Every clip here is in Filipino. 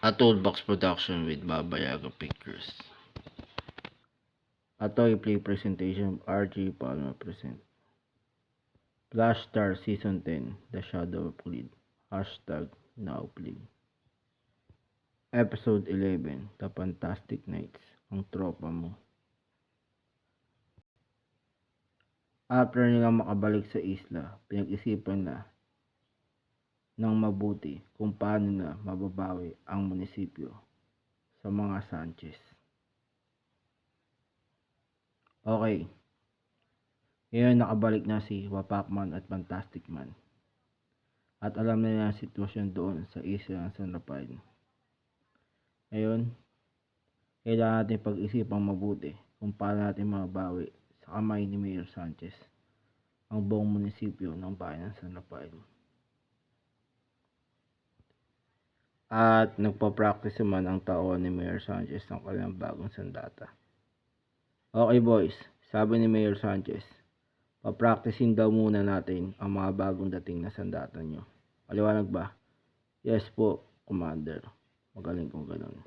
A Toolbox Production with Baba Yaga Pictures. A toy play presentation of RG Palma present. Flash Star Season 10, The Shadow of Creed. Hashtag Now Play. Episode 11, The Fantastic Knights. Ang tropa mo. After nilang makabalik sa isla, pinag-isipan na ng mabuti kung paano na mababawi ang munisipyo sa mga Sanchez. Okay, ngayon nakabalik na si Wapakman at Fantastic Man. At alam na niya ang sitwasyon doon sa isla ng San Rafael. Ngayon, kailangan natin pag-isipang mabuti kung paano natin mabawi sa kamay ni Mayor Sanchez ang buong munisipyo ng bayan ng San Rafael. At nagpa-practice naman ang taon ni Mayor Sanchez ng kanilang bagong sandata. Okay boys, sabi ni Mayor Sanchez, papracticein daw muna natin ang mga bagong dating na sandata nyo. Maliwanag ba? Yes po, Commander. Magaling kung ganun.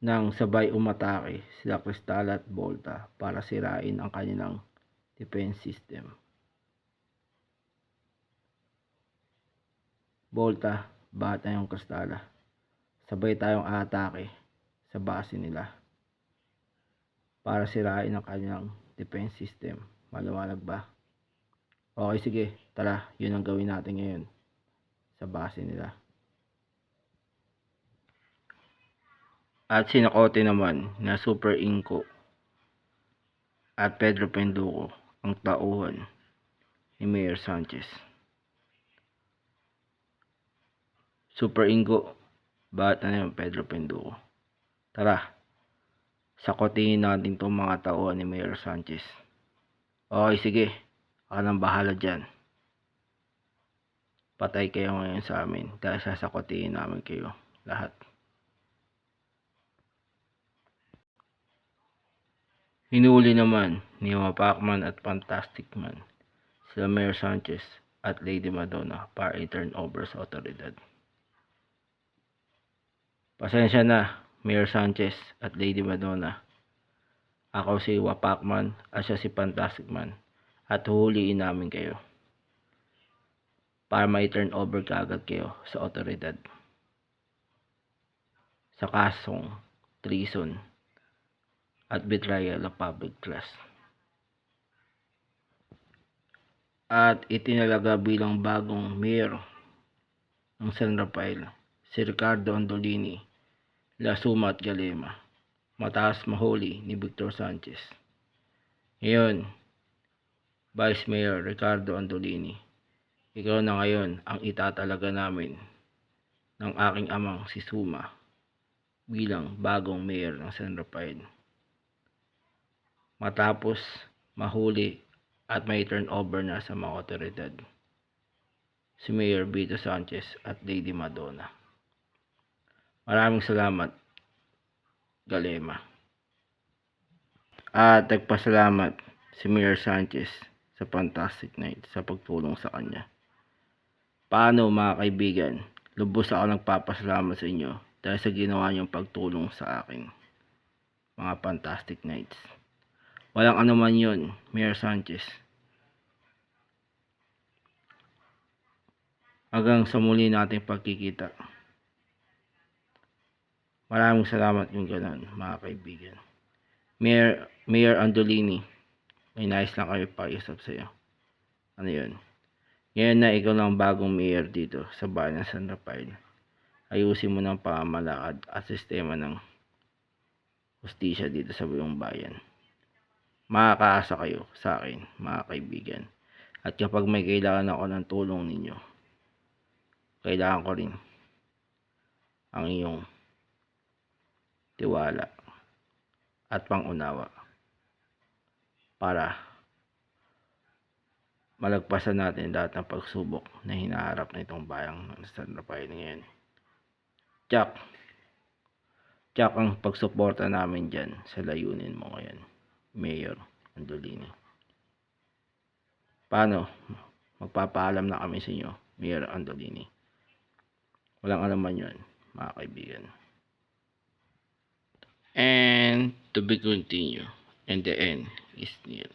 Nang sabay umatake sila Cristal at Volta para sirain ang kanilang defense system. Volta, bakit na yung Cristala? Sabay tayong atake sa base nila para sirain ang kanilang defense system. Maliwanag ba? Okay, sige. Tara, yun ang gawin natin ngayon sa base nila. At sinakote naman na Super Inko at Pedro Penduko ang tauhan ni Mayor Sanchez. Super Ingo, bakit na yung Pedro Penduko? Tara, sakotiin natin itong mga tauhan ni Mayor Sanchez. Okay, sige. Ako nang bahala dyan. Patay kayo ngayon sa amin dahil sasakotiin namin kayo lahat. Hinuli naman ni Wapakman at Fantastic Man sila Mayor Sanchez at Lady Madonna para i-turn over sa otoridad. Pasensya na, Mayor Sanchez at Lady Madonna. Ako si Wapakman at siya si Fantastic Man at huhuliin namin kayo para ma-turn over kaagad kayo sa otoridad sa kasong treason at betrayal of public trust. At itinalaga bilang bagong mayor ng San Rafael si Ricardo Andolini, Lasuma at Galema, mataas mahuli ni Victor Sanchez. Ngayon, Vice Mayor Ricardo Andolini, ikaw na ngayon ang itatalaga namin ng aking amang si Suma bilang bagong mayor ng San Rafael. Matapos mahuli at may turnover na sa mga otoridad si Mayor Vito Sanchez at Lady Madonna. Maraming salamat, Galema. At nagpasalamat si Mayor Sanchez sa Fantastic Knight sa pagtulong sa kanya. Paano mga kaibigan, lubos ako nagpapasalamat sa inyo dahil sa ginawa niyong pagtulong sa akin, mga Fantastic Knights. Walang anuman yun, Mayor Sanchez. Hanggang sa muli nating pagkikita. Maraming salamat yung ganun, mga kaibigan. Mayor Andolini, may nais lang kayo pakiusap sa'yo. Ano yun? Ngayon na ikaw lang bagong mayor dito sa bayan ng San Rafael. Ayusin mo ng pamamalakad at sistema ng hustisya dito sa buong bayan. Makakaasa kayo sa akin, mga kaibigan. At kapag may kailangan ako ng tulong ninyo, kailangan ko rin ang iyong tiwala at pangunawa para malagpasan natin lahat ng pagsubok na hinaharap na itong bayang ng San Rafael ngayon. Tsak ang pagsuporta namin dyan sa layunin mo ngayon, Mayor Andolini. Paano? Magpapaalam na kami sa inyo, Mayor Andolini. Walang alaman yun. mga kaibigan. And to be continued. And the end is nil.